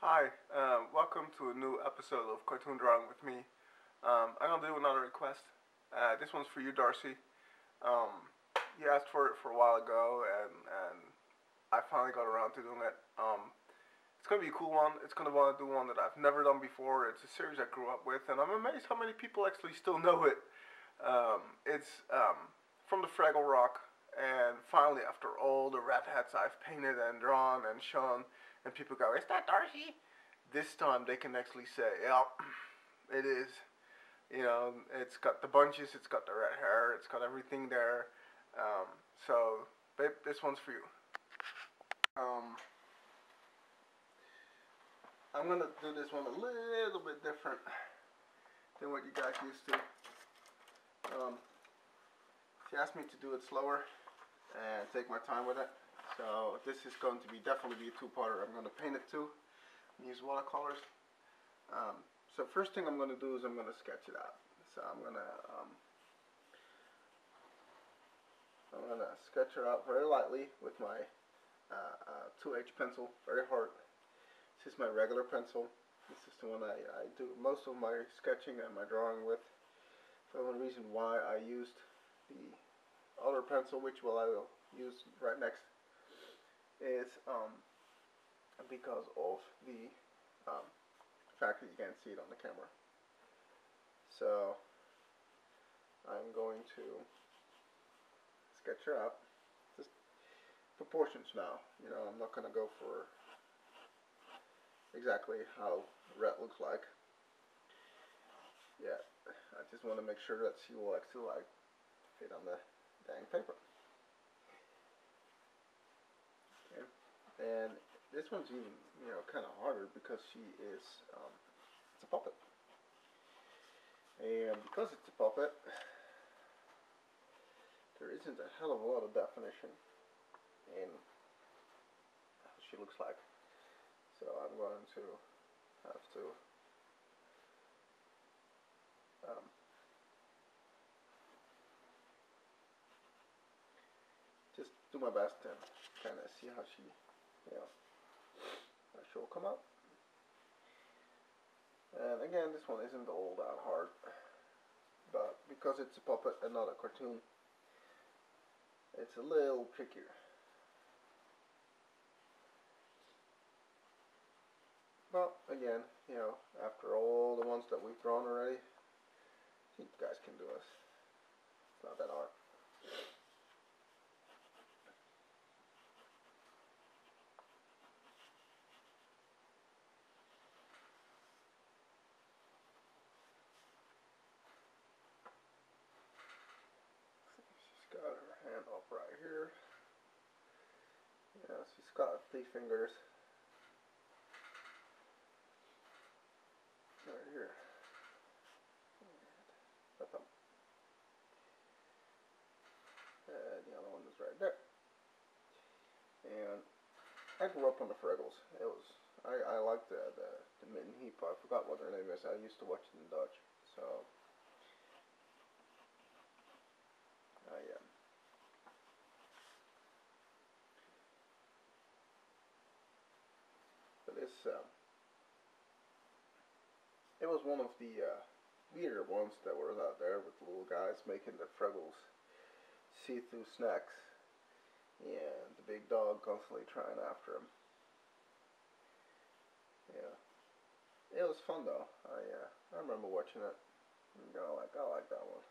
Hi, welcome to a new episode of Cartoon Drawing with me. I'm gonna do another request. This one's for you, Darcy. Um, you asked for it for a while ago, and I finally got around to doing it. It's gonna be a cool one. It's gonna want to do one that I've never done before. It's a series I grew up with, and I'm amazed how many people actually still know it. It's from the Fraggle Rock, and finally, after all the red hats I've painted and drawn and shown, and people go, "Is that Darcy?" This time they can actually say, "Yeah, it is." It's got the bunches, it's got the red hair, it's got everything there. Um, so, babe, this one's for you. Um, I'm gonna do this one a little bit different than what you guys used to. She asked me to do it slower and take my time with it. So this is going to be definitely be a two-parter. I'm going to paint it too and use watercolors. So first thing I'm going to do is I'm going to sketch it out. So I'm going to sketch it out very lightly with my 2H pencil, very hard. This is my regular pencil. This is the one I do most of my sketching and my drawing with. The only reason why I used the other pencil, which I will use right next, is because of the fact that you can't see it on the camera. So I'm going to sketch her out. Just proportions now. I'm not going to go for exactly how red looks like. Yeah, I just want to make sure that she will actually fit on the dang paper. Okay. And this one's even, kind of harder because she is, it's a puppet. And because it's a puppet, there isn't a hell of a lot of definition in how she looks like. So I'm going to have to just do my best to kind of see how she, how she'll come out. And again, this one isn't all that hard, but because it's a puppet and not a cartoon, it's a little trickier. But again, after all the ones that we've drawn already, you guys can do this. It's not that hard. She's got her hand up right here. Yeah, she's got 3 fingers. Right here. And the other one is right there. And I grew up on the Fraggles. I liked the Mitten Heap. I forgot what their name is. I used to watch it in Dutch. So but it was one of the weirder ones that were out there with the little guys making the Fraggles see-through snacks, and the big dog constantly trying after him. Yeah, it was fun though. I remember watching it. I like that one.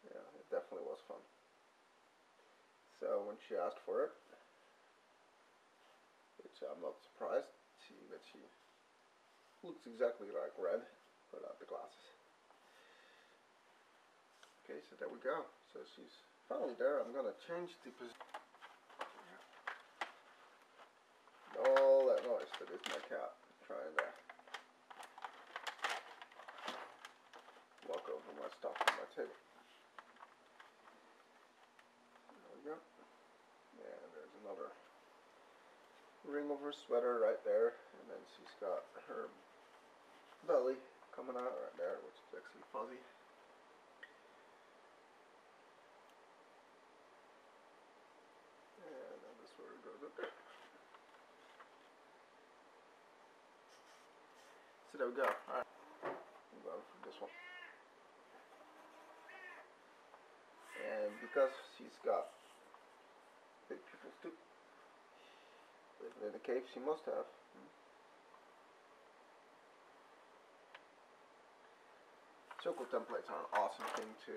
Yeah, it definitely was fun. So when she asked for it, which I'm not surprised, that she looks exactly like Red without the glasses. Okay, so there we go. So she's finally there. I'm gonna change the position. All that noise, that is my cat trying to walk over my stuff on my table. There we go. And there's another ring of her sweater right there, and then she's got her belly coming out right there, which is actually fuzzy. And then this sweater goes up there. so there we go. Alright, I'm going for this one. And because she's got big pupils too, living in the cave, she must have. Circle templates are an awesome thing to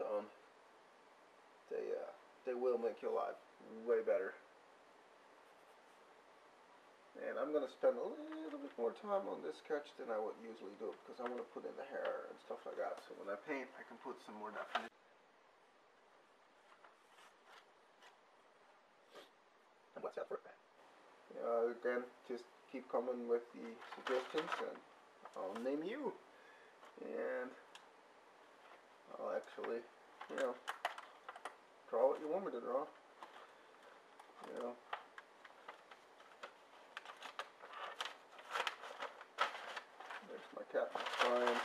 own. They will make your life way better. And I'm going to spend a little bit more time on this sketch than I would usually do, because I want to put in the hair and stuff like that. So when I paint, I can put some more definition. And what's that for? Again, just keep coming with the suggestions, and I'll name you. And I'll actually, draw what you want me to draw. There's my cat crying.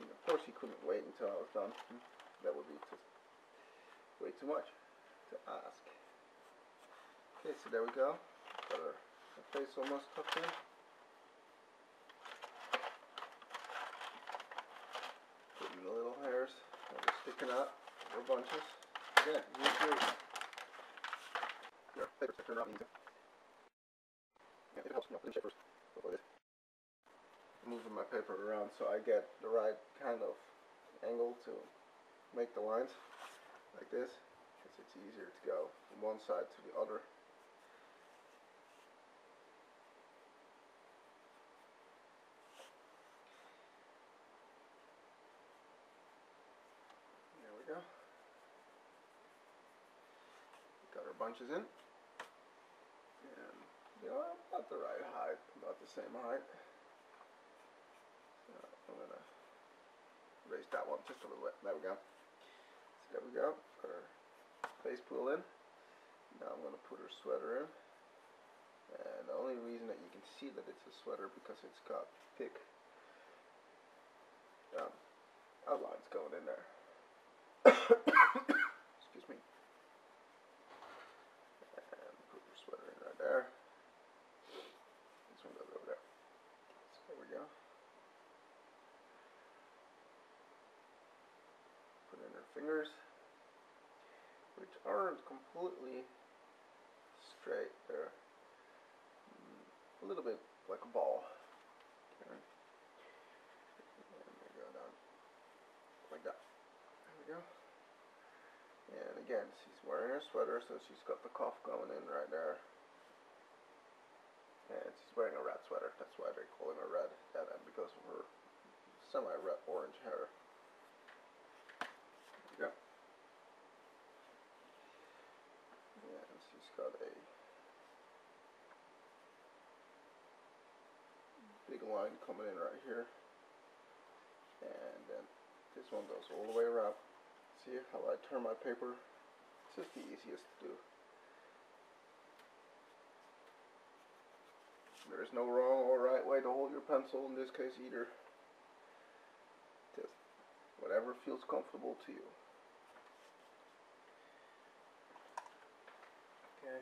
Of course, he couldn't wait until I was done. That would be just way too much to ask. Okay, so there we go. Got her face almost tucked in. Putting the little hairs that are sticking out, little bunches. Again, use your paper to turn around easy. Yeah, it helps, put in shapers before this. Moving my paper around so I get the right kind of angle to make the lines like this, because it's easier to go from one side to the other. There we go. Got our bunches in, and about the right height, about the same height. I'm going to raise that one just a little bit. There we go. So there we go. Put her face pool in. Now I'm going to put her sweater in. And the only reason that you can see that it's a sweater because it's got thick outlines going in there. Excuse me. And put your sweater in right there. This one goes over there. So there we go. Put in her fingers, which aren't completely straight. They're a little bit like a ball. Okay. And they go down like that. There we go. And again, she's wearing her sweater, so she's got the cuff going in right there. And she's wearing a red sweater. That's why they're calling her red. And because of her semi-red orange hair. There we go. And she's got a big line coming in right here, and then this one goes all the way around. See how I turn my paper? It's just the easiest to do. There is no wrong or right way to hold your pencil in this case either. Just whatever feels comfortable to you. Okay,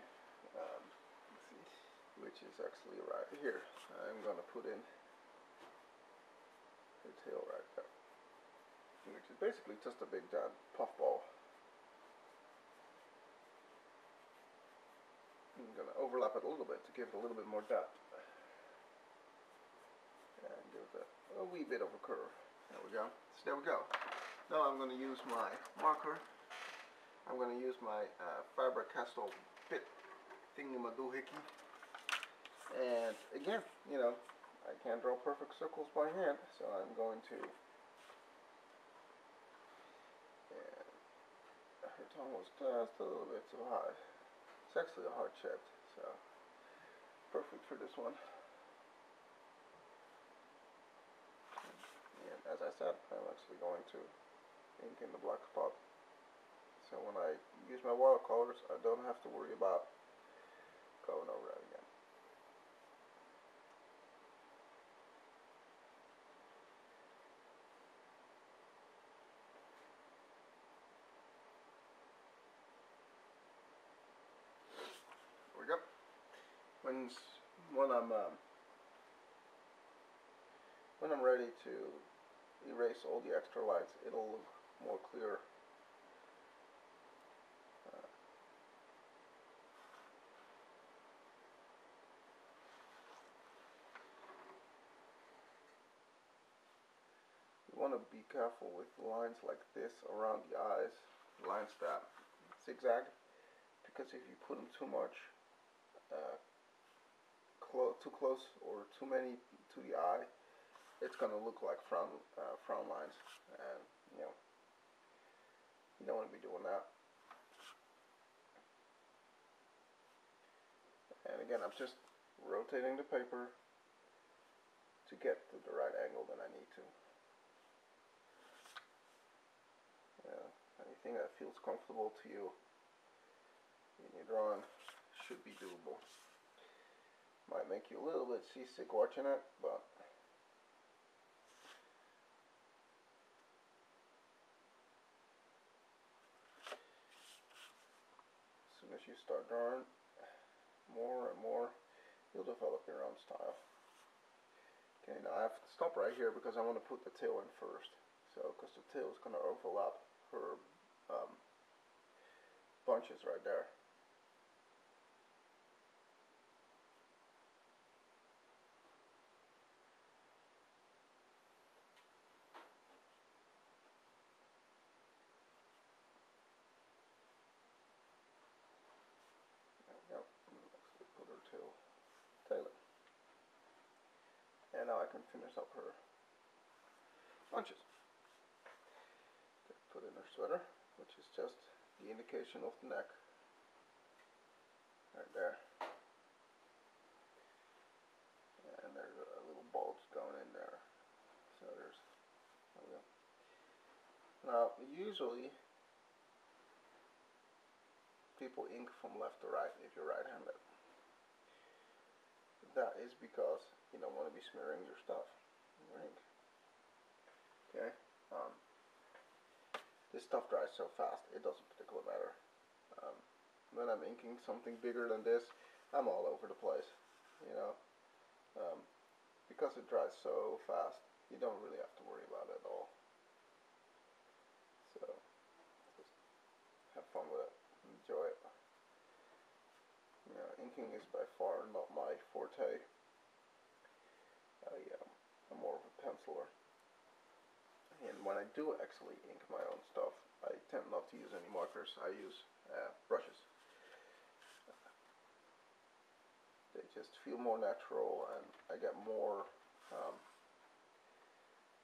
let's see, which is actually right here. I'm going to put in her tail right there, which is basically just a big giant puffball. I'm going to overlap it a little bit to give it a little bit more depth. And give it a wee bit of a curve. There we go. So there we go. Now I'm going to use my marker. I'm going to use my Faber-Castell bit thingamadoohickey. And again, I can't draw perfect circles by hand, so I'm going to. And her tongue was just a little bit too high. It's actually a heart shaped, so perfect for this one. And as I said, I'm actually going to ink in the black spot. So when I use my watercolors, I don't have to worry about going over that again. when when I'm when I'm ready to erase all the extra lines, it'll look more clear. You want to be careful with lines like this around the eyes, lines that zigzag, because if you put them too much, too close or too many to the eye, it's gonna look like frown lines, and you know you don't want to be doing that. And again, I'm just rotating the paper to get to the right angle that I need to. Anything that feels comfortable to you in your drawing should be doable. Might make you a little bit seasick watching it, but as soon as you start drawing more and more, you'll develop your own style. Okay, now I have to stop right here because I want to put the tail in first. So, because the tail is going to overlap her bunches right there. Yep, let's put her tail in. And now I can finish up her bunches. Put in her sweater, which is just the indication of the neck. Right there. And there's a little bulge going in there. So there we go. Now, usually people ink from left to right if you're right-handed. That is because you don't want to be smearing your stuff, your ink. Okay? This stuff dries so fast, it doesn't particularly matter. When I'm inking something bigger than this, I'm all over the place, you know. Because it dries so fast, you don't really have to worry about it at all. So, just have fun with it, enjoy it. Inking is by far not my forte. I'm more of a penciler. And when I do actually ink my own stuff, I tend not to use any markers. I use brushes. They just feel more natural, and I get more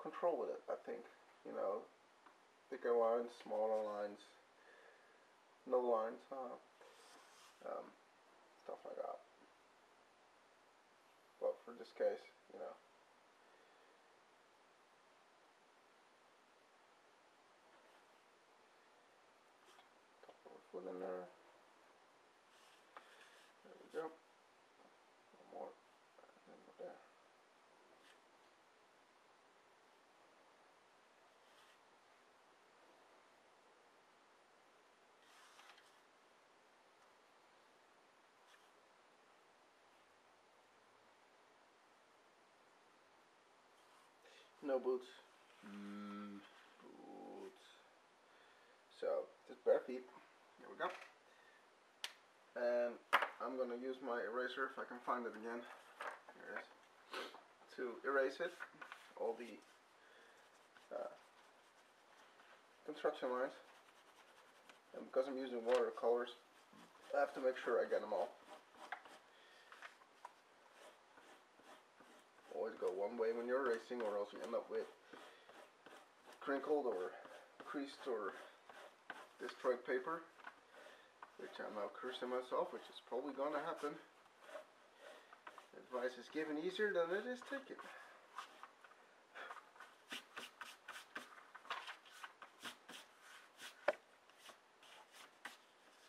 control with it, I think. You know, thicker lines, smaller lines, no lines, stuff like that. But for this case, you know, foot in there. There we go. One more. And then go there. No boots. Boots. So, just bare feet. There we go. And I'm going to use my eraser, if I can find it again, here it is, to erase it, all the construction lines. And because I'm using watercolors, I have to make sure I get them all. Always go one way when you're erasing, or else you end up with crinkled or creased or destroyed paper, which I'm now cursing myself, which is probably going to happen. Advice is given easier than it is taken.